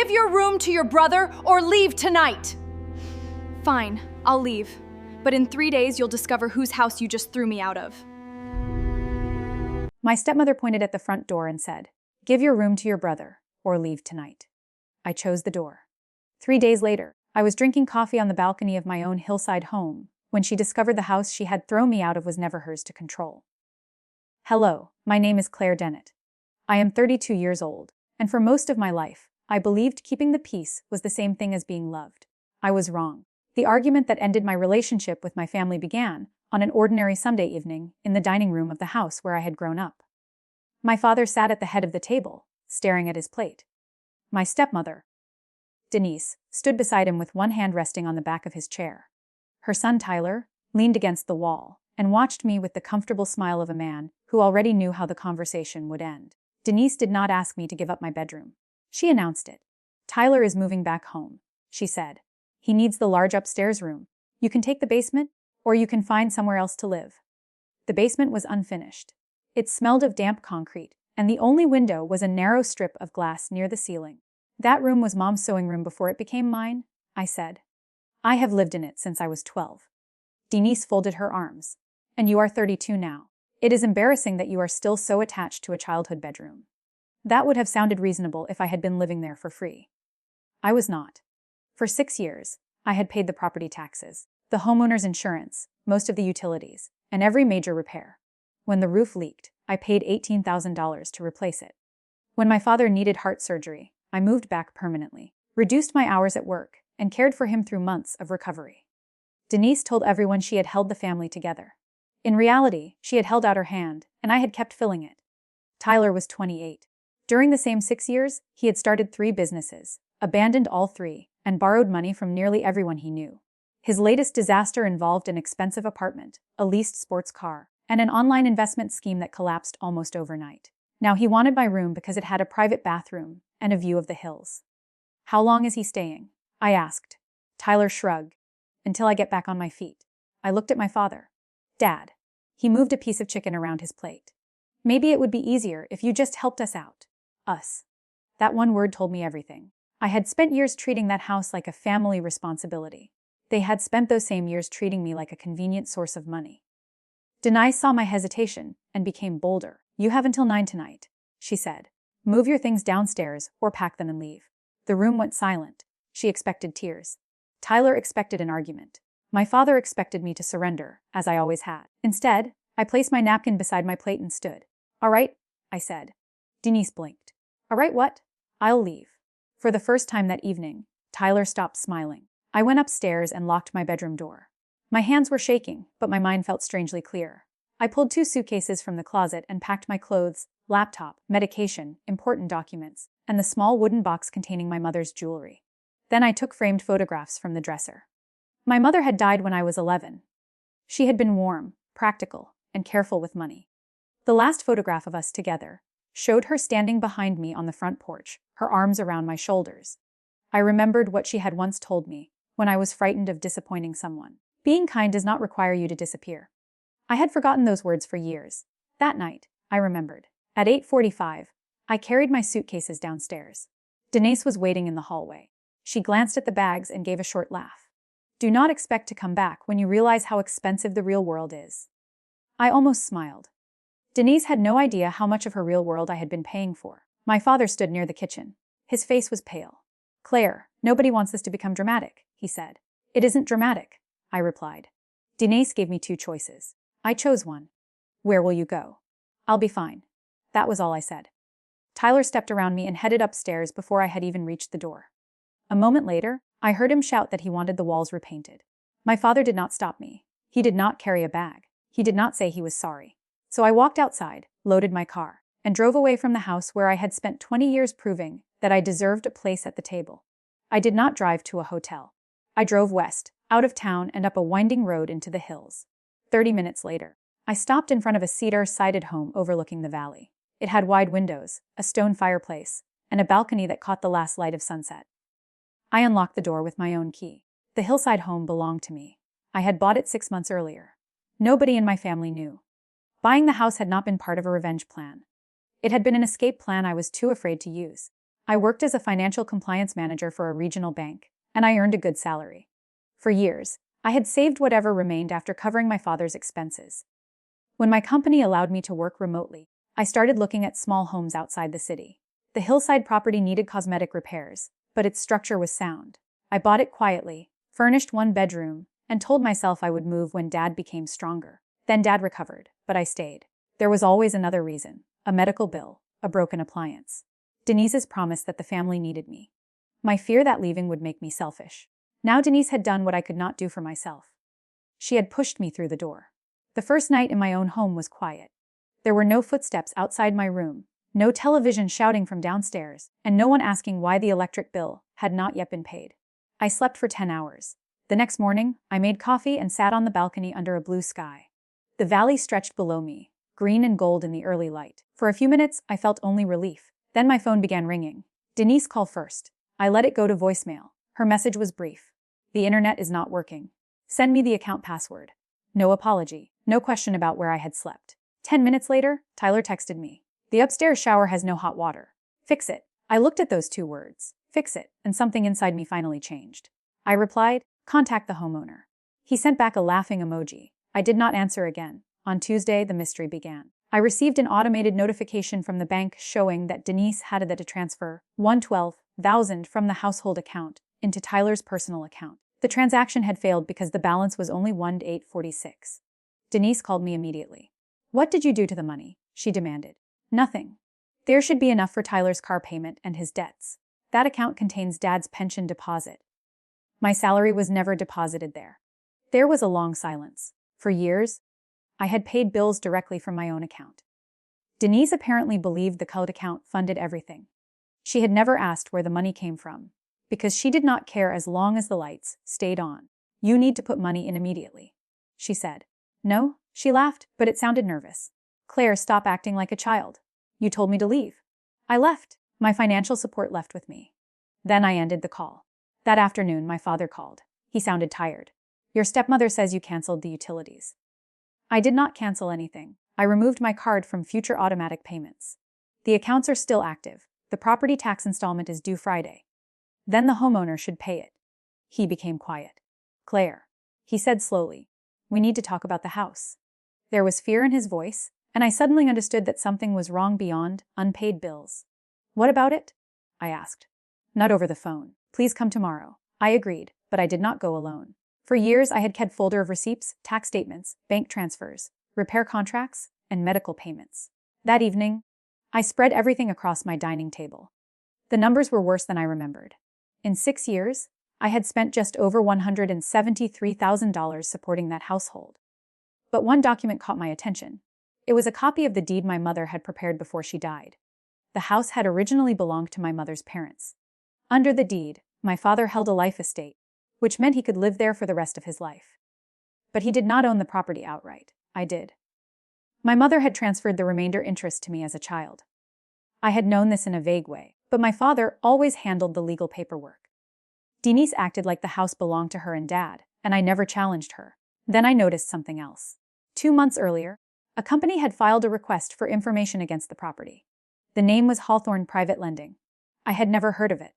Give your room to your brother or leave tonight. Fine, I'll leave. But in 3 days, you'll discover whose house you just threw me out of. My stepmother pointed at the front door and said, "Give your room to your brother or leave tonight." I chose the door. 3 days later, I was drinking coffee on the balcony of my own hillside home when she discovered the house she had thrown me out of was never hers to control. Hello, my name is Claire Dennett. I am 32 years old, and for most of my life, I believed keeping the peace was the same thing as being loved. I was wrong. The argument that ended my relationship with my family began on an ordinary Sunday evening in the dining room of the house where I had grown up. My father sat at the head of the table, staring at his plate. My stepmother, Denise, stood beside him with one hand resting on the back of his chair. Her son Tyler leaned against the wall and watched me with the comfortable smile of a man who already knew how the conversation would end. Denise did not ask me to give up my bedroom. She announced it. "Tyler is moving back home," she said. "He needs the large upstairs room. You can take the basement, or you can find somewhere else to live." The basement was unfinished. It smelled of damp concrete, and the only window was a narrow strip of glass near the ceiling. "That room was Mom's sewing room before it became mine," I said. "I have lived in it since I was 12. Denise folded her arms. "And you are 32 now. It is embarrassing that you are still so attached to a childhood bedroom." That would have sounded reasonable if I had been living there for free. I was not. For 6 years, I had paid the property taxes, the homeowner's insurance, most of the utilities, and every major repair. When the roof leaked, I paid $18,000 to replace it. When my father needed heart surgery, I moved back permanently, reduced my hours at work, and cared for him through months of recovery. Denise told everyone she had held the family together. In reality, she had held out her hand, and I had kept filling it. Tyler was 28. During the same 6 years, he had started 3 businesses, abandoned all 3, and borrowed money from nearly everyone he knew. His latest disaster involved an expensive apartment, a leased sports car, and an online investment scheme that collapsed almost overnight. Now he wanted my room because it had a private bathroom and a view of the hills. "How long is he staying?" I asked. Tyler shrugged. "Until I get back on my feet." I looked at my father. "Dad." He moved a piece of chicken around his plate. "Maybe it would be easier if you just helped us out." Us. That one word told me everything. I had spent years treating that house like a family responsibility. They had spent those same years treating me like a convenient source of money. Denise saw my hesitation and became bolder. "You have until 9 tonight," she said. "Move your things downstairs or pack them and leave." The room went silent. She expected tears. Tyler expected an argument. My father expected me to surrender, as I always had. Instead, I placed my napkin beside my plate and stood. "All right," I said. Denise blinked. "All right, what?" "I'll leave." For the first time that evening, Tyler stopped smiling. I went upstairs and locked my bedroom door. My hands were shaking, but my mind felt strangely clear. I pulled 2 suitcases from the closet and packed my clothes, laptop, medication, important documents, and the small wooden box containing my mother's jewelry. Then I took framed photographs from the dresser. My mother had died when I was 11. She had been warm, practical, and careful with money. The last photograph of us together showed her standing behind me on the front porch, her arms around my shoulders. I remembered what she had once told me when I was frightened of disappointing someone. "Being kind does not require you to disappear." I had forgotten those words for years. That night, I remembered. At 8:45, I carried my suitcases downstairs. Denise was waiting in the hallway. She glanced at the bags and gave a short laugh. "Do not expect to come back when you realize how expensive the real world is." I almost smiled. Denise had no idea how much of her real world I had been paying for. My father stood near the kitchen. His face was pale. "Claire, nobody wants this to become dramatic," he said. "It isn't dramatic," I replied. Denise gave me 2 choices. I chose one. "Where will you go?" "I'll be fine." That was all I said. Tyler stepped around me and headed upstairs before I had even reached the door. A moment later, I heard him shout that he wanted the walls repainted. My father did not stop me. He did not carry a bag. He did not say he was sorry. So I walked outside, loaded my car, and drove away from the house where I had spent 20 years proving that I deserved a place at the table. I did not drive to a hotel. I drove west, out of town and up a winding road into the hills. 30 minutes later, I stopped in front of a cedar-sided home overlooking the valley. It had wide windows, a stone fireplace, and a balcony that caught the last light of sunset. I unlocked the door with my own key. The hillside home belonged to me. I had bought it 6 months earlier. Nobody in my family knew. Buying the house had not been part of a revenge plan. It had been an escape plan I was too afraid to use. I worked as a financial compliance manager for a regional bank, and I earned a good salary. For years, I had saved whatever remained after covering my father's expenses. When my company allowed me to work remotely, I started looking at small homes outside the city. The hillside property needed cosmetic repairs, but its structure was sound. I bought it quietly, furnished one bedroom, and told myself I would move when Dad became stronger. Then Dad recovered, but I stayed. There was always another reason: a medical bill, a broken appliance. Denise's promise that the family needed me. My fear that leaving would make me selfish. Now Denise had done what I could not do for myself. She had pushed me through the door. The first night in my own home was quiet. There were no footsteps outside my room, no television shouting from downstairs, and no one asking why the electric bill had not yet been paid. I slept for 10 hours. The next morning, I made coffee and sat on the balcony under a blue sky. The valley stretched below me, green and gold in the early light. For a few minutes, I felt only relief. Then my phone began ringing. Denise called first. I let it go to voicemail. Her message was brief. The internet is not working. Send me the account password. No apology, no question about where I had slept. 10 minutes later, Tyler texted me. The upstairs shower has no hot water. Fix it. I looked at those two words, fix it, and something inside me finally changed. I replied, contact the homeowner. He sent back a laughing emoji. I did not answer again. On Tuesday, the mystery began. I received an automated notification from the bank showing that Denise had to transfer $112,000 from the household account into Tyler's personal account. The transaction had failed because the balance was only $1,846. Denise called me immediately. What did you do to the money? She demanded. Nothing. There should be enough for Tyler's car payment and his debts. That account contains Dad's pension deposit. My salary was never deposited there. There was a long silence. For years, I had paid bills directly from my own account. Denise apparently believed the code account funded everything. She had never asked where the money came from, because she did not care as long as the lights stayed on. You need to put money in immediately, she said. No, she laughed, but it sounded nervous. Claire, stop acting like a child. You told me to leave. I left. My financial support left with me. Then I ended the call. That afternoon, my father called. He sounded tired. Your stepmother says you canceled the utilities. I did not cancel anything. I removed my card from future automatic payments. The accounts are still active. The property tax installment is due Friday. Then the homeowner should pay it. He became quiet. Claire, he said slowly, we need to talk about the house. There was fear in his voice, and I suddenly understood that something was wrong beyond unpaid bills. What about it? I asked. Not over the phone. Please come tomorrow. I agreed, but I did not go alone. For years, I had kept a folder of receipts, tax statements, bank transfers, repair contracts, and medical payments. That evening, I spread everything across my dining table. The numbers were worse than I remembered. In 6 years, I had spent just over $173,000 supporting that household. But one document caught my attention. It was a copy of the deed my mother had prepared before she died. The house had originally belonged to my mother's parents. Under the deed, my father held a life estate, which meant he could live there for the rest of his life. But he did not own the property outright. I did. My mother had transferred the remainder interest to me as a child. I had known this in a vague way, but my father always handled the legal paperwork. Denise acted like the house belonged to her and Dad, and I never challenged her. Then I noticed something else. 2 months earlier, a company had filed a request for information against the property. The name was Hawthorne Private Lending. I had never heard of it.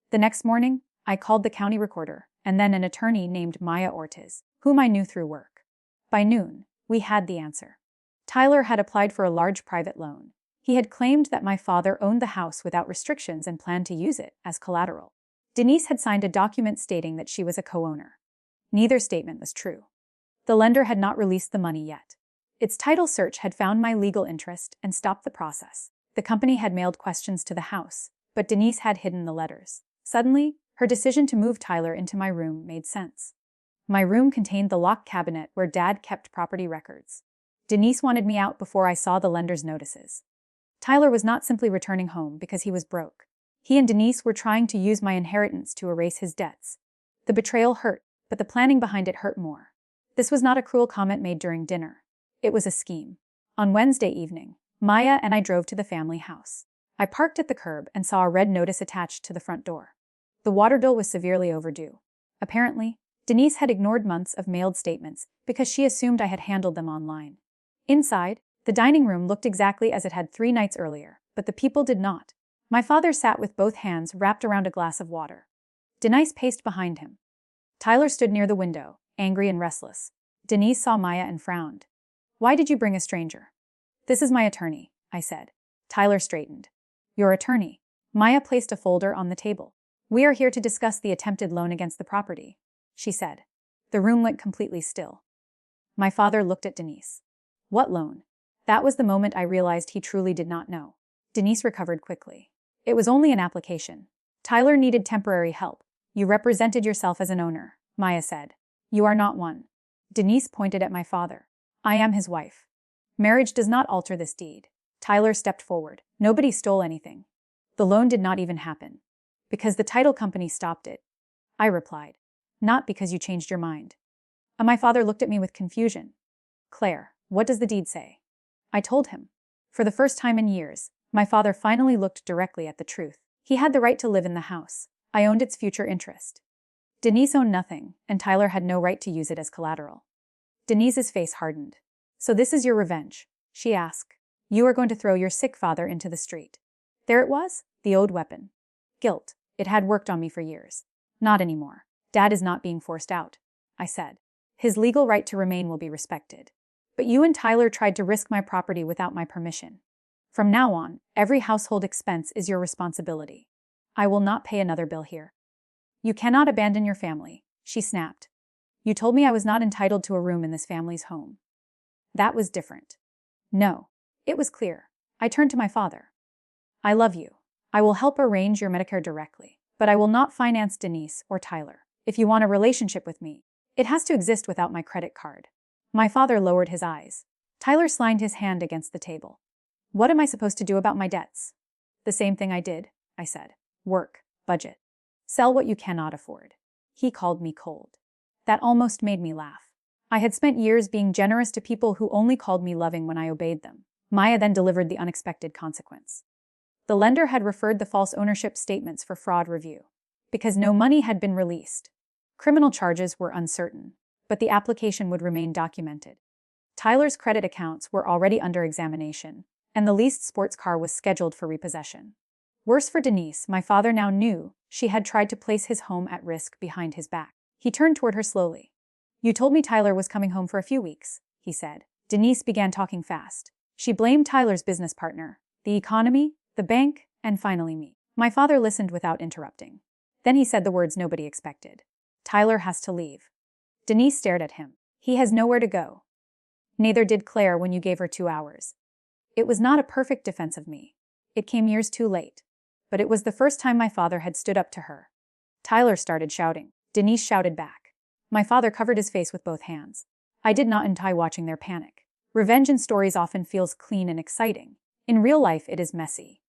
The next morning, I called the county recorder, and then an attorney named Maya Ortiz, whom I knew through work. By noon, we had the answer. Tyler had applied for a large private loan. He had claimed that my father owned the house without restrictions and planned to use it as collateral. Denise had signed a document stating that she was a co-owner. Neither statement was true. The lender had not released the money yet. Its title search had found my legal interest and stopped the process. The company had mailed questions to the house, but Denise had hidden the letters. Suddenly, her decision to move Tyler into my room made sense. My room contained the locked cabinet where Dad kept property records. Denise wanted me out before I saw the lender's notices. Tyler was not simply returning home because he was broke. He and Denise were trying to use my inheritance to erase his debts. The betrayal hurt, but the planning behind it hurt more. This was not a cruel comment made during dinner. It was a scheme. On Wednesday evening, Maya and I drove to the family house. I parked at the curb and saw a red notice attached to the front door. The water bill was severely overdue. Apparently, Denise had ignored months of mailed statements because she assumed I had handled them online. Inside, the dining room looked exactly as it had 3 nights earlier, but the people did not. My father sat with both hands wrapped around a glass of water. Denise paced behind him. Tyler stood near the window, angry and restless. Denise saw Maya and frowned. "Why did you bring a stranger?" "This is my attorney," I said. Tyler straightened. "Your attorney?" Maya placed a folder on the table. "We are here to discuss the attempted loan against the property," she said. The room went completely still. My father looked at Denise. "What loan?" That was the moment I realized he truly did not know. Denise recovered quickly. "It was only an application. Tyler needed temporary help. You represented yourself as an owner," Maya said. "You are not one." Denise pointed at my father. "I am his wife. Marriage does not alter this deed." Tyler stepped forward. "Nobody stole anything. The loan did not even happen. Because the title company stopped it." I replied. "Not because you changed your mind." My father looked at me with confusion. "Claire, what does the deed say?" I told him. For the first time in years, my father finally looked directly at the truth. He had the right to live in the house. I owned its future interest. Denise owned nothing, and Tyler had no right to use it as collateral. Denise's face hardened. "So this is your revenge?" she asked. "You are going to throw your sick father into the street." There it was, the old weapon. Guilt. It had worked on me for years. "Not anymore. Dad is not being forced out," I said. "His legal right to remain will be respected. But you and Tyler tried to risk my property without my permission. From now on, every household expense is your responsibility. I will not pay another bill here." "You cannot abandon your family," she snapped. "You told me I was not entitled to a room in this family's home." That was different. No, it was clear. I turned to my father. "I love you. I will help arrange your Medicare directly, but I will not finance Denise or Tyler. If you want a relationship with me, it has to exist without my credit card." My father lowered his eyes. Tyler slined his hand against the table. "What am I supposed to do about my debts?" "The same thing I did," I said. "Work, budget. Sell what you cannot afford." He called me cold. That almost made me laugh. I had spent years being generous to people who only called me loving when I obeyed them. Maya then delivered the unexpected consequence. The lender had referred the false ownership statements for fraud review. Because no money had been released. Criminal charges were uncertain, but the application would remain documented. Tyler's credit accounts were already under examination, and the leased sports car was scheduled for repossession. Worse for Denise, my father now knew she had tried to place his home at risk behind his back. He turned toward her slowly. "You told me Tyler was coming home for a few weeks," he said. Denise began talking fast. She blamed Tyler's business partner, the economy, the bank, and finally me. My father listened without interrupting. Then he said the words nobody expected. "Tyler has to leave." Denise stared at him. "He has nowhere to go." "Neither did Claire when you gave her 2 hours." It was not a perfect defense of me. It came years too late. But it was the first time my father had stood up to her. Tyler started shouting. Denise shouted back. My father covered his face with both hands. I did not enjoy watching their panic. Revenge in stories often feels clean and exciting. In real life, it is messy.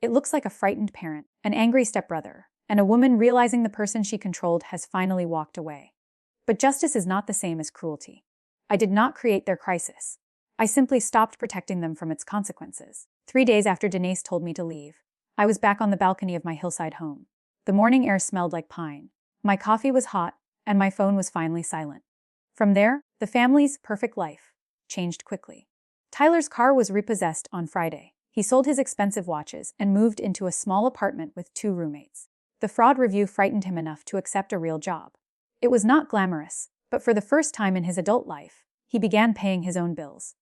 It looks like a frightened parent, an angry stepbrother, and a woman realizing the person she controlled has finally walked away. But justice is not the same as cruelty. I did not create their crisis. I simply stopped protecting them from its consequences. 3 days after Denise told me to leave, I was back on the balcony of my hillside home. The morning air smelled like pine. My coffee was hot, and my phone was finally silent. From there, the family's perfect life changed quickly. Tyler's car was repossessed on Friday. He sold his expensive watches and moved into a small apartment with 2 roommates. The fraud review frightened him enough to accept a real job. It was not glamorous, but for the first time in his adult life, he began paying his own bills.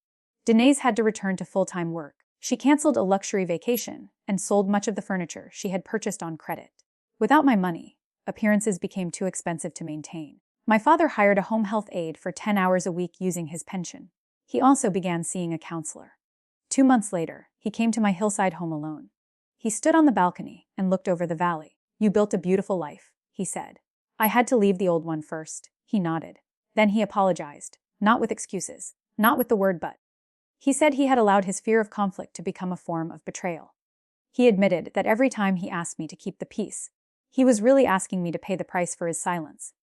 Denise had to return to full-time work. She canceled a luxury vacation and sold much of the furniture she had purchased on credit. Without my money, appearances became too expensive to maintain. My father hired a home health aide for 10 hours a week using his pension. He also began seeing a counselor. 2 months later, he came to my hillside home alone. He stood on the balcony and looked over the valley. "You built a beautiful life," he said. "I had to leave the old one first." He nodded. Then he apologized, not with excuses, not with the word but. He said he had allowed his fear of conflict to become a form of betrayal. He admitted that every time he asked me to keep the peace, he was really asking me to pay the price for his silence.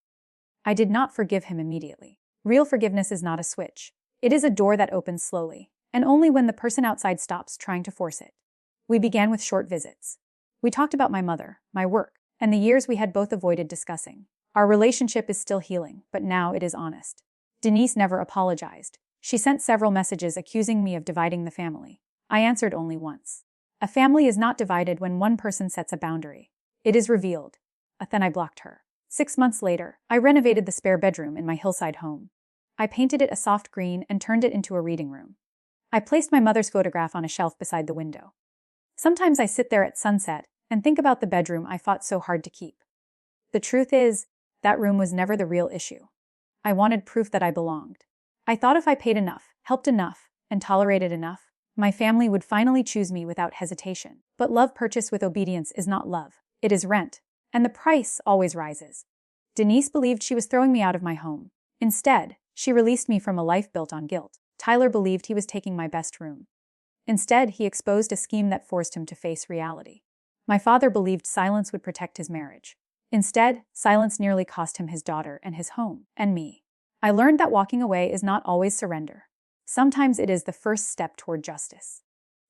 I did not forgive him immediately. Real forgiveness is not a switch. It is a door that opens slowly, and only when the person outside stops trying to force it. We began with short visits. We talked about my mother, my work, and the years we had both avoided discussing. Our relationship is still healing, but now it is honest. Denise never apologized. She sent several messages accusing me of dividing the family. I answered only once. A family is not divided when one person sets a boundary. It is revealed. Then I blocked her. 6 months later, I renovated the spare bedroom in my hillside home. I painted it a soft green and turned it into a reading room. I placed my mother's photograph on a shelf beside the window. Sometimes I sit there at sunset and think about the bedroom I fought so hard to keep. The truth is, that room was never the real issue. I wanted proof that I belonged. I thought if I paid enough, helped enough, and tolerated enough, my family would finally choose me without hesitation. But love purchased with obedience is not love, it is rent, and the price always rises. Denise believed she was throwing me out of my home. Instead, she released me from a life built on guilt. Tyler believed he was taking my best room. Instead, he exposed a scheme that forced him to face reality. My father believed silence would protect his marriage. Instead, silence nearly cost him his daughter and his home, and me. I learned that walking away is not always surrender. Sometimes it is the first step toward justice.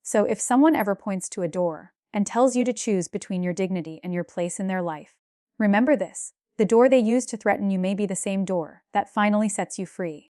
So if someone ever points to a door and tells you to choose between your dignity and your place in their life, remember this: the door they use to threaten you may be the same door that finally sets you free.